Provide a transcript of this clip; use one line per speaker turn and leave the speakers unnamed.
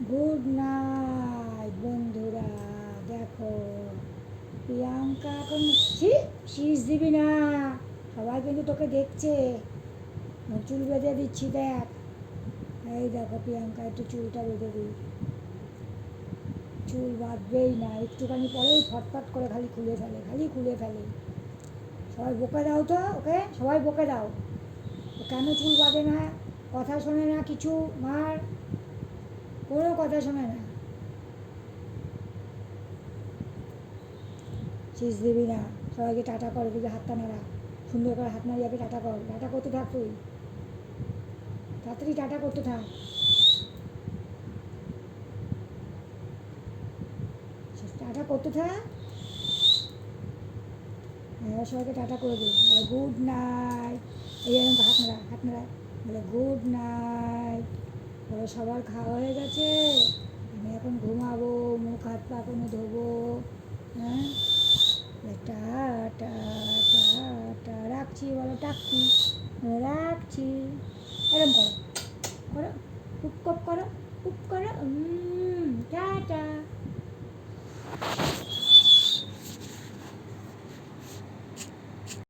Good night বন্ধুরা। দেখো প্রিয়াঙ্কা এখন শীষ দিবি না, সবাই কিন্তু তোকে দেখছে। চুল বেঁধে দিচ্ছি, দেখ। এই দেখো প্রিয়াঙ্কা, একটু চুলটা বেঁধে দিই। চুল বাঁধবেই না, একটুখানি পরেই ফটফট করে খালি খুলে ফেলে। সবাই বকে দাও তো ওকে, সবাই বকে দাও। কেন চুল বাঁধে না, কথা শোনে না, কিছু মার কোনো কথা শোনে না। শীষ দিবি না, সবাইকে টাটা কর, দিকে হাতটা নাড়া, সুন্দর করে হাত নাড়িয়ে টাটা কর। টাটা করতে থাক তুই, তাড়াতাড়ি টাটা করতে থাক। টাটা করতে থাক। হ্যাঁ, সবাইকে টাটা করে দিই, গুড নাইট। এই এরকম হাত নাড়া বলে গুড নাইট। বলে সবার খাওয়া হয়ে গেছে, আমি এখন ঘুমাবো, মুখ হাত পা কোনো ধোবো। হ্যাঁ, টাটা টাটা, রাখছি বলো, টাকছি, রাখছি। এরকম করো, করো, টুপ করো, টুপ করো।